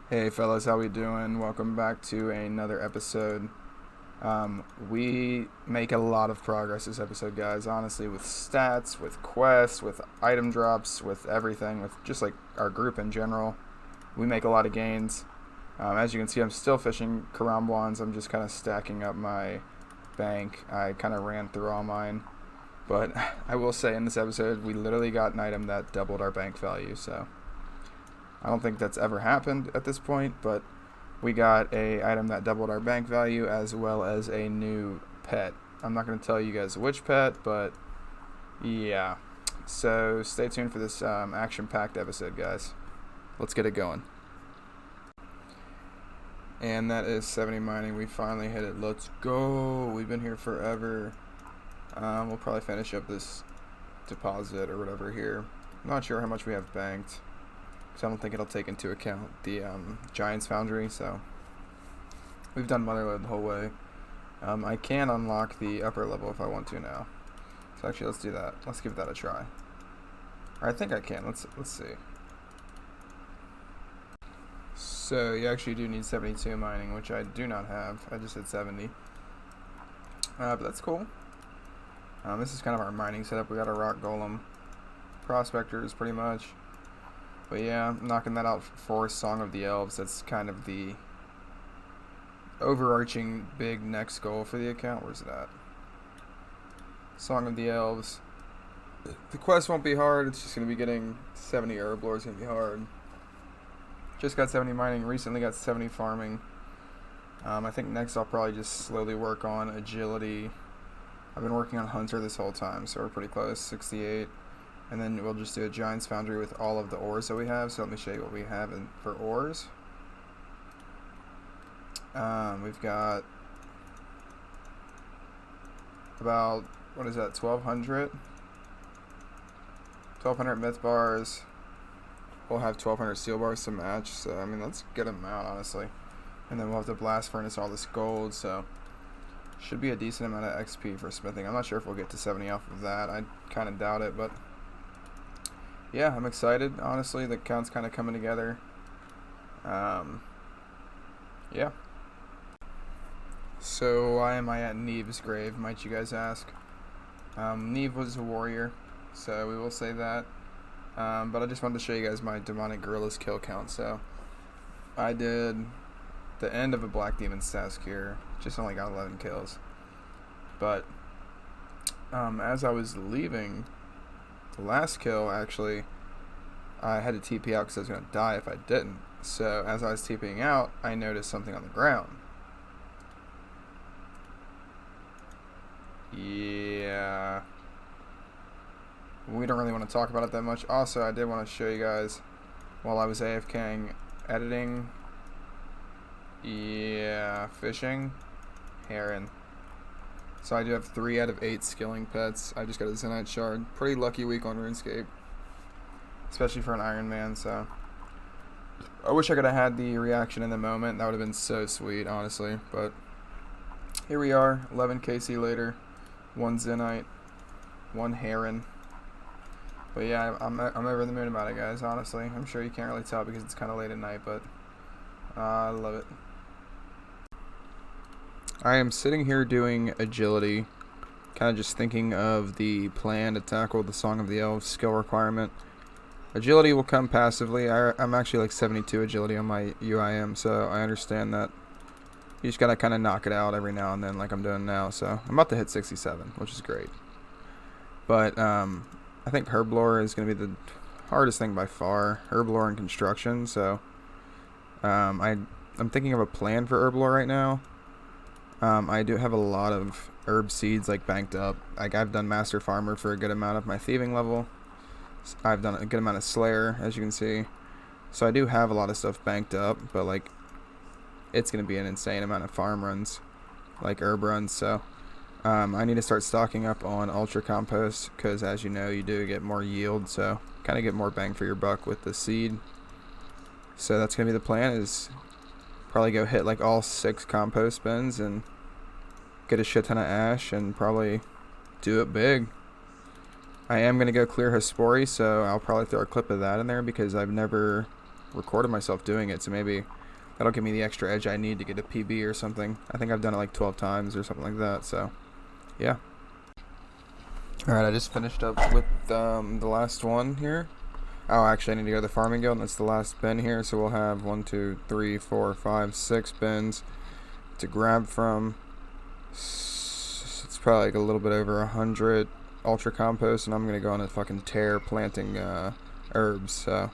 Hey fellas, how we doing? Welcome back to another episode. We make a lot of progress this episode, guys. Honestly, with stats, with quests, with item drops, with everything, with just like our group in general, we make a lot of gains. As you can see, I'm still fishing karambwans. I'm just kind of stacking up my bank. I kind of ran through all mine, but I will say in this episode, we literally got an item that doubled our bank value. So I don't think that's ever happened at this point, but we got a item that doubled our bank value as well as a new pet. I'm not going to tell you guys which pet, but yeah. So stay tuned for this action-packed episode, guys. Let's get it going. And that is 70 mining. We finally hit it. Let's go. We've been here forever. We'll probably finish up this deposit or whatever here. I'm not sure how much we have banked, because I don't think it'll take into account the Giants Foundry, so we've done Motherload the whole way. I can unlock the upper level if I want to now. So actually, let's do that. Let's give that a try. Or I think I can. Let's see. So you actually do need 72 mining, which I do not have. I just hit 70. But that's cool. This is kind of our mining setup. We got a rock golem, prospectors pretty much. But yeah, I'm knocking that out for Song of the Elves. That's kind of the overarching big next goal for the account. Where's it at? Song of the Elves. The quest won't be hard. It's just going to be getting 70 herb lore. It's going to be hard. Just got 70 mining. Recently got 70 farming. I think next I'll probably just slowly work on agility. I've been working on Hunter this whole time, so we're pretty close. 68. And then we'll just do a Giants Foundry with all of the ores that we have. So let me show you what we have for ores. We've got about, what is that, 1,200? 1,200 myth bars. We'll have 1,200 steel bars to match. So, I mean, that's a good amount, honestly. And then we'll have to blast furnace all this gold. So, should be a decent amount of XP for smithing. I'm not sure if we'll get to 70 off of that. I kind of doubt it, but yeah, I'm excited. Honestly, the account's kind of coming together. Yeah. So why am I at Neve's grave, might you guys ask? Neve was a warrior, so we will say that. But I just wanted to show you guys my demonic gorillas kill count. So I did the end of a Black Demon's task here. Just only got 11 kills. But as I was leaving, the last kill, actually, I had to TP out because I was going to die if I didn't. So as I was TPing out, I noticed something on the ground. Yeah. We don't really want to talk about it that much. Also, I did want to show you guys, while I was AFKing, editing, yeah, fishing, heron. So I do have 3 out of 8 skilling pets. I just got a Zenite shard. Pretty lucky week on RuneScape, especially for an Ironman. So I wish I could have had the reaction in the moment. That would have been so sweet, honestly. But here we are, 11 KC later, 1 Zenite, 1 heron. But yeah, I'm over the moon about it, guys. Honestly, I'm sure you can't really tell because it's kind of late at night, but I love it. I am sitting here doing agility, kind of just thinking of the plan to tackle the Song of the Elves skill requirement. Agility will come passively. I'm actually like 72 agility on my UIM, so I understand that you just gotta kind of knock it out every now and then, like I'm doing now. So I'm about to hit 67, which is great. But I think herb lore is gonna be the hardest thing by far. Herb lore and construction. So I'm thinking of a plan for herb lore right now. I do have a lot of herb seeds like banked up. Like I've done Master Farmer for a good amount of my thieving level. I've done a good amount of Slayer, as you can see. So I do have a lot of stuff banked up, but like it's gonna be an insane amount of farm runs, like herb runs. So I need to start stocking up on Ultra Compost because, as you know, you do get more yield. So kind of get more bang for your buck with the seed. So that's gonna be the plan. Is probably go hit like all 6 compost bins and get a shit ton of ash and probably do it big. I am going to go clear Hespori, so I'll probably throw a clip of that in there because I've never recorded myself doing it, so maybe that'll give me the extra edge I need to get a PB or something. I think I've done it like 12 times or something like that, so yeah. Alright, I just finished up with the last one here. Oh, actually, I need to go to the farming guild, and that's the last bin here, so we'll have 1, 2, 3, 4, 5, 6 bins to grab from. It's probably like a little bit over 100 ultra compost, and I'm gonna go on a fucking tear planting herbs, so.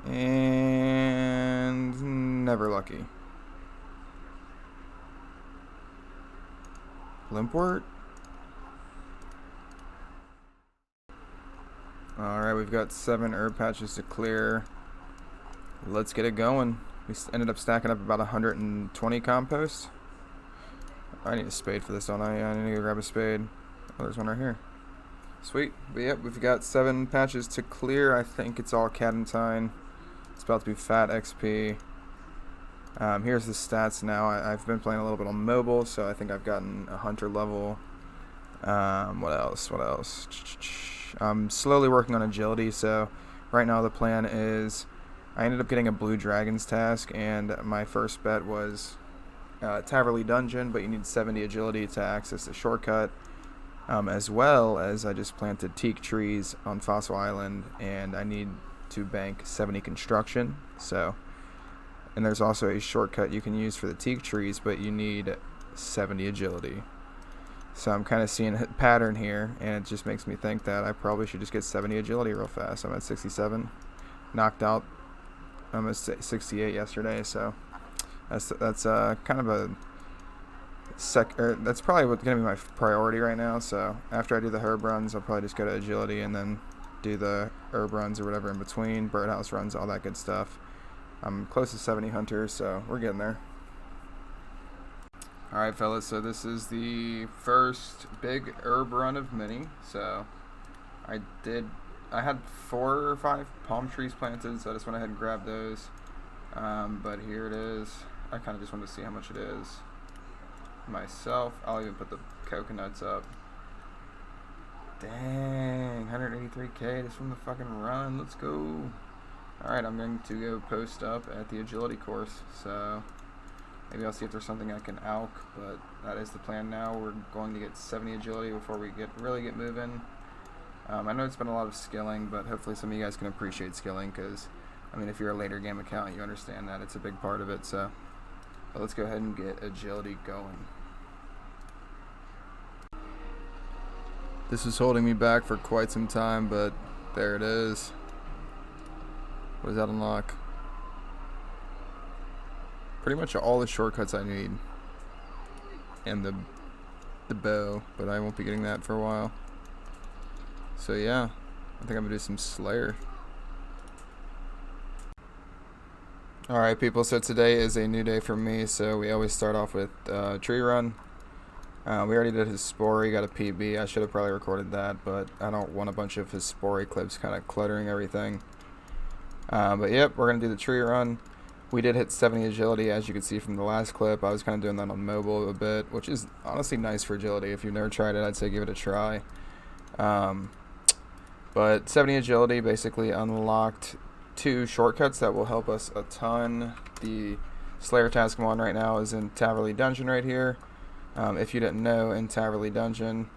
And never lucky. Limpwort? Alright, we've got 7 herb patches to clear. Let's get it going. We ended up stacking up about 120 compost. I need a spade for this, don't I? Yeah, I need to go grab a spade. Oh, there's one right here. Sweet. But yep, we've got 7 patches to clear. I think it's all cadentine. It's about to be fat XP. Here's the stats now. I've been playing a little bit on mobile, so I think I've gotten a hunter level. What else? I'm slowly working on agility, so right now the plan is I ended up getting a Blue Dragons task, and my first bet was Taverley Dungeon, but you need 70 agility to access the shortcut, as well as I just planted teak trees on Fossil Island, and I need to bank 70 construction. So, and there's also a shortcut you can use for the teak trees, but you need 70 agility. So I'm kind of seeing a pattern here, and it just makes me think that I probably should just get 70 agility real fast. I'm at 67, knocked out almost 68 yesterday, so that's kind of a that's probably what's gonna be my priority right now. So after I do the herb runs, I'll probably just go to agility and then do the herb runs or whatever in between, birdhouse runs, all that good stuff. I'm close to 70 hunters, so we're getting there. Alright fellas, so this is the first big herb run of many. So I had 4 or 5 palm trees planted, so I just went ahead and grabbed those. But here it is. I kind of just wanted to see how much it is myself. I'll even put the coconuts up. Dang, 183k just from the fucking run. Let's go. Alright, I'm going to go post up at the agility course, so maybe I'll see if there's something I can alch, but that is the plan now. We're going to get 70 agility before we really get moving. I know it's been a lot of skilling, but hopefully some of you guys can appreciate skilling, because, I mean, if you're a later game account, you understand that it's a big part of it, so. But let's go ahead and get agility going. This is holding me back for quite some time, but there it is. What does that unlock? Pretty much all the shortcuts I need. And the bow, but I won't be getting that for a while. So yeah, I think I'm gonna do some Slayer. Alright people, so today is a new day for me, so we always start off with tree run. We already did his Spory, got a PB. I should have probably recorded that, but I don't want a bunch of his Spory clips kind of cluttering everything. But yep, we're going to do the tree run. We did hit 70 agility, as you can see from the last clip. I was kind of doing that on mobile a bit, which is honestly nice for agility. If you've never tried it, I'd say give it a try. But 70 agility basically unlocked 2 shortcuts that will help us a ton. The Slayer task 1 right now is in Taverley Dungeon right here. If you didn't know, in Taverley Dungeon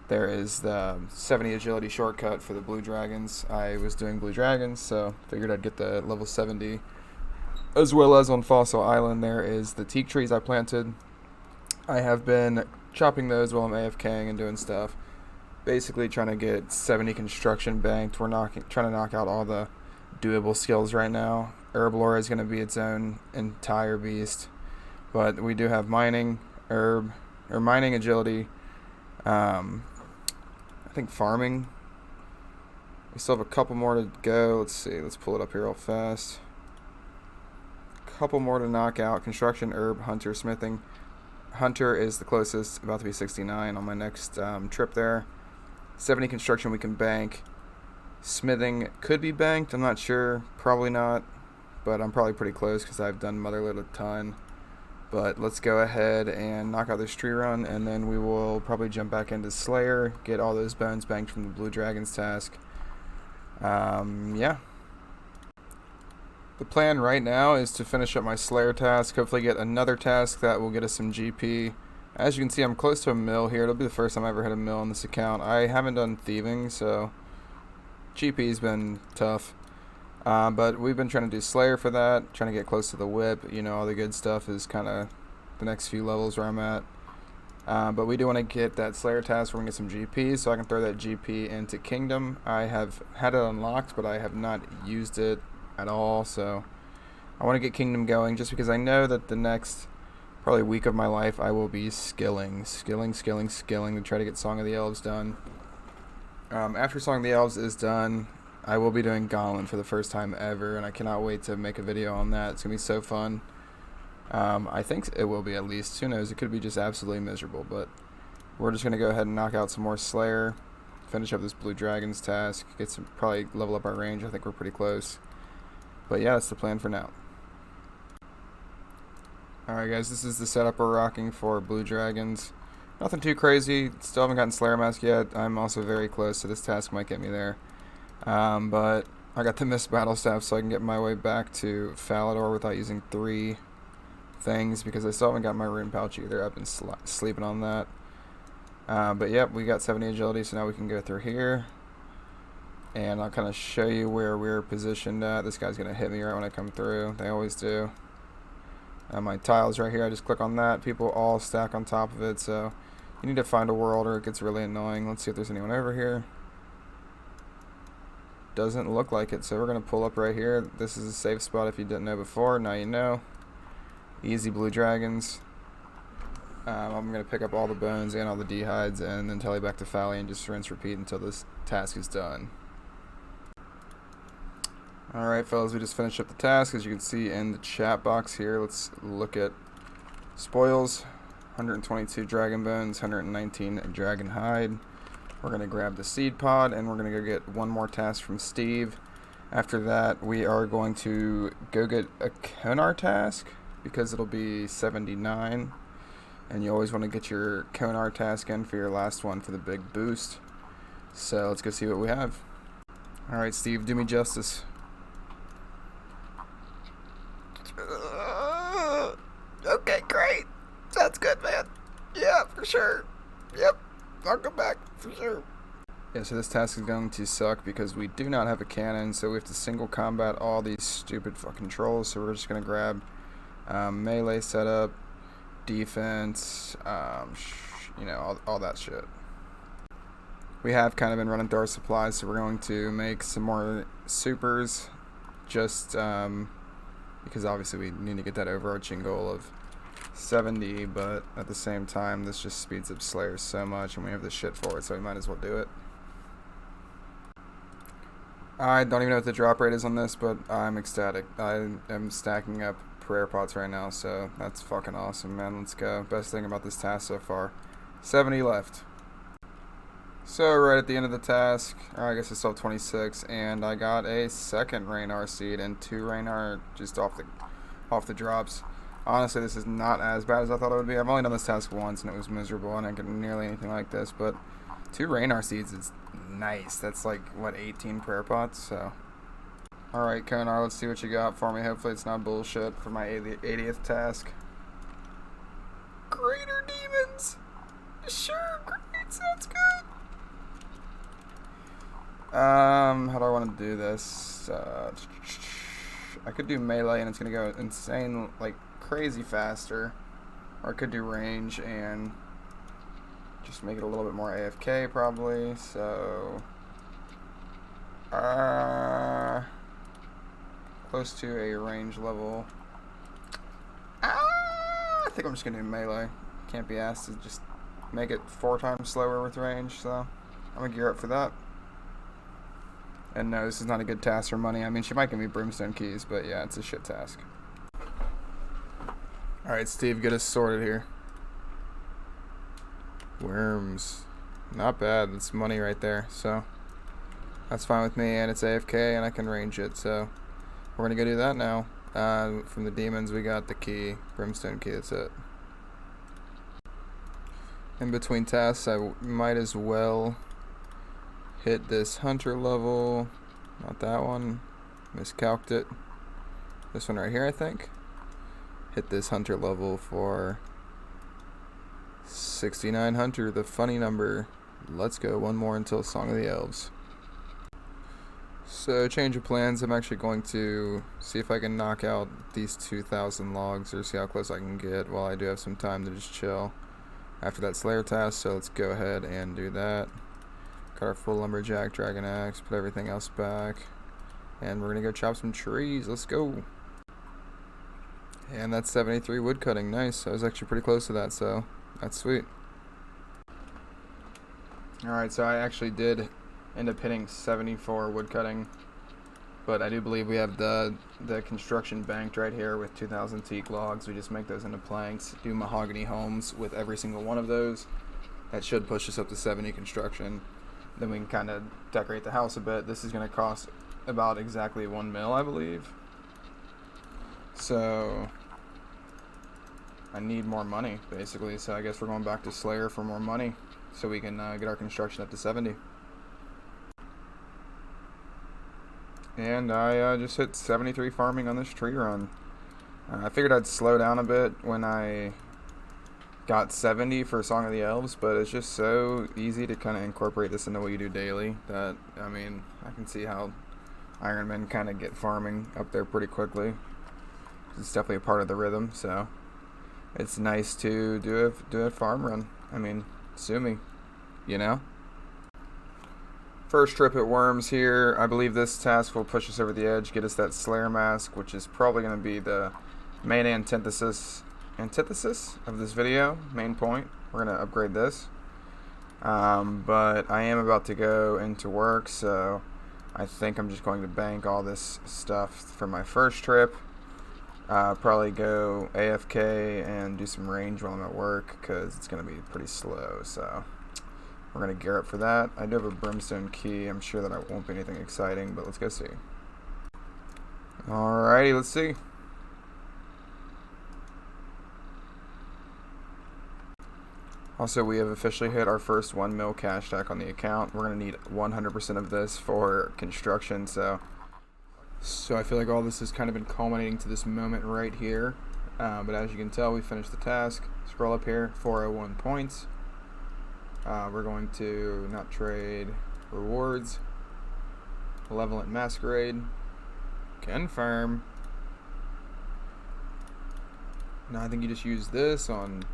there is the 70 agility shortcut for the Blue Dragons. I was doing Blue Dragons, so figured I'd get the level 70. As well as on Fossil Island, there is the teak trees I planted. I have been chopping those while I'm AFKing and doing stuff. Basically trying to get 70 construction banked. We're trying to knock out all the doable skills right now. Herblore is going to be its own entire beast. But we do have mining, mining agility. I think farming. We still have a couple more to go. Let's see. Let's pull it up here real fast. Couple more to knock out. Construction, herb, hunter, smithing. Hunter is the closest, about to be 69 on my next trip there. 70 construction we can bank. Smithing could be banked, I'm not sure, probably not, but I'm probably pretty close because I've done Motherload a ton. But let's go ahead and knock out this tree run, and then we will probably jump back into Slayer, get all those bones banked from the Blue Dragons task. Yeah. The plan right now is to finish up my Slayer task, hopefully get another task that will get us some GP. As you can see, I'm close to a mill here. It'll be the first time I ever hit a mill on this account. I haven't done thieving, so GP's been tough. But we've been trying to do Slayer for that, trying to get close to the whip. You know, all the good stuff is kind of the next few levels where I'm at. But we do want to get that Slayer task where we can get some GP, so I can throw that GP into Kingdom. I have had it unlocked, but I have not used it at all, so I want to get Kingdom going just because I know that the next probably week of my life I will be skilling to try to get Song of the Elves done. After Song of the Elves is done, I will be doing Gauntlet for the first time ever, and I cannot wait to make a video on that. It's going to be so fun. I think it will be, at least. Who knows? It could be just absolutely miserable, but we're just going to go ahead and knock out some more Slayer, finish up this Blue Dragons task, probably level up our range. I think we're pretty close. But yeah, that's the plan for now. Alright guys, this is the setup we're rocking for Blue Dragons. Nothing too crazy. Still haven't gotten Slayer Mask yet. I'm also very close, so this task might get me there. But I got the Mist Battle Staff, so I can get my way back to Falador without using 3 things, because I still haven't got my Rune Pouch either. I've been sleeping on that. But yep, we got 70 agility, so now we can go through here. And I'll kind of show you where we're positioned at. This guy's going to hit me right when I come through. They always do. My tiles right here, I just click on that. People all stack on top of it, so you need to find a world or it gets really annoying. Let's see if there's anyone over here. Doesn't look like it, so we're going to pull up right here. This is a safe spot if you didn't know before. Now you know. Easy Blue Dragons. I'm going to pick up all the bones and all the dehides and then tele back to Fally and just rinse repeat until this task is done. Alright fellas, we just finished up the task. As you can see in the chat box here, let's look at spoils. 122 dragon bones, 119 dragon hide. We're going to grab the seed pod and we're going to go get one more task from Steve. After that, we are going to go get a Konar task because it'll be 79. And you always want to get your Konar task in for your last one for the big boost. So let's go see what we have. Alright Steve, do me justice. Okay, great. Sounds good, man. Yeah, for sure. Yep, I'll come back for sure. Yeah, so this task is going to suck because we do not have a cannon, so we have to single combat all these stupid fucking trolls. So we're just gonna grab melee setup, defense, you know, all that shit. We have kind of been running through our supplies, so we're going to make some more supers, just because obviously we need to get that overarching goal of 70, but at the same time this just speeds up Slayers so much and we have this shit for it, so we might as well do it. I don't even know what the drop rate is on this, but I'm ecstatic. I am stacking up prayer pots right now, so that's fucking awesome, man. Let's go. Best thing about this task so far. 70 left. So right at the end of the task, or I guess it's still 26, and I got a second Raynar seed and 2 Raynar just off the drops. Honestly, this is not as bad as I thought it would be. I've only done this task once and it was miserable and I didn't get nearly anything like this, but 2 Raynar seeds is nice. That's like, what, 18 prayer pots? So, alright, Konar, let's see what you got for me. Hopefully it's not bullshit for my 80th task. Greater demons! Sure, great, sounds good. How do I want to do this? I could do melee and it's gonna go insane, like crazy faster, or I could do range and just make it a little bit more AFK probably. So close to a range level. I think I'm just gonna do melee. Can't be asked to just make it 4 times slower with range, so I'm gonna gear up for that. And no, this is not a good task for money. I mean, she might give me brimstone keys, but yeah, it's a shit task. Alright, Steve, get us sorted here. Worms. Not bad. That's money right there. So, That's fine with me, and it's AFK, and I can range it, so we're gonna go do that now. From the demons, we got the key, brimstone key, that's it. In between tasks, I might as well hit this hunter level. Not that one, miscalced it. This one right here, I think. Hit this hunter level for 69 hunter, the funny number. Let's go, one more until Song of the Elves. So, change of plans. I'm actually going to see if I can knock out these 2,000 logs, or see how close I can get while I do have some time to just chill after that Slayer task. So let's go ahead and do that. Got our full lumberjack, dragon axe, put everything else back, and we're gonna go chop some trees. Let's go. And that's 73 wood cutting. Nice. I was actually pretty close to that, so that's sweet. Alright, so I actually did end up hitting 74 wood cutting, but I do believe we have the construction banked right here with 2,000 teak logs. We just make those into planks, do mahogany homes with every single one of those. That should push us up to 70 construction. Then we can kind of decorate the house a bit. This is going to cost about exactly 1 mil, I believe. So I need more money, basically. So I guess we're going back to Slayer for more money, so we can get our construction up to 70. And I just hit 73 farming on this tree run. I figured I'd slow down a bit when I got 70 for Song of the Elves, but it's just so easy to kind of incorporate this into what you do daily that, I mean, I can see how Ironman kind of get farming up there pretty quickly. It's definitely a part of the rhythm, so it's nice to do a farm run. I mean, sue me, you know? First trip at Worms here. I believe this task will push us over the edge, get us that Slayer mask, which is probably going to be the main antithesis of this video, main point. We're going to upgrade this. But I am about to go into work, so I think I'm just going to bank all this stuff for my first trip. Probably go AFK and do some range while I'm at work, because it's going to be pretty slow, so we're going to gear up for that. I do have a brimstone key. I'm sure that it won't be anything exciting, but let's go see. Alrighty, let's see. Also, we have officially hit our first 1 mil cash stack on the account. We're going to need 100% of this for construction, so I feel like all this has kind of been culminating to this moment right here. But as you can tell, we finished the task. Scroll up here, 401 points. We're going to not trade rewards, malevolent masquerade, confirm. Now I think you just use this on,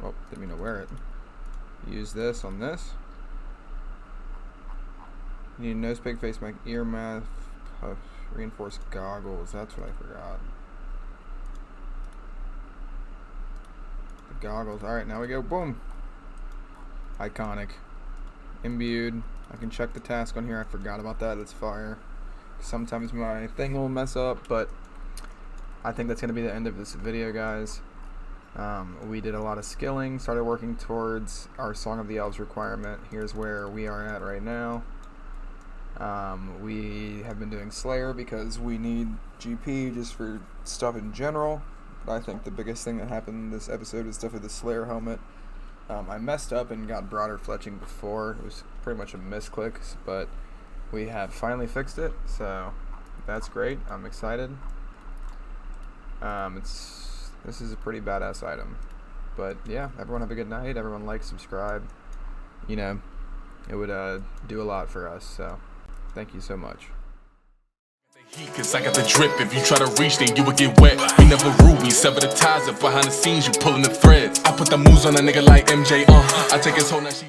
well, didn't mean to wear it. Use this on this. You need a nose pig, face mask, ear mask, puff, reinforced goggles. That's what I forgot. The goggles. Alright, now we go. Boom. Iconic. Imbued. I can check the task on here. I forgot about that. That's fire. Sometimes my thing will mess up, but I think that's going to be the end of this video, guys. We did a lot of skilling, started working towards our Song of the Elves requirement. Here's where we are at right now. We have been doing Slayer because we need GP just for stuff in general. But I think the biggest thing that happened in this episode is definitely the Slayer helmet. I messed up and got broader fletching before. It was pretty much a misclick, but we have finally fixed it, so that's great. I'm excited. This is a pretty badass item. But yeah, everyone have a good night. Everyone like, subscribe. You know, it would do a lot for us, so thank you so much. Cause I got the drip, if you try to reach then you would get wet. We never rude, we sever the ties up behind the scenes, you pulling the threads. I put the moves on a nigga like MJ, I take his whole now she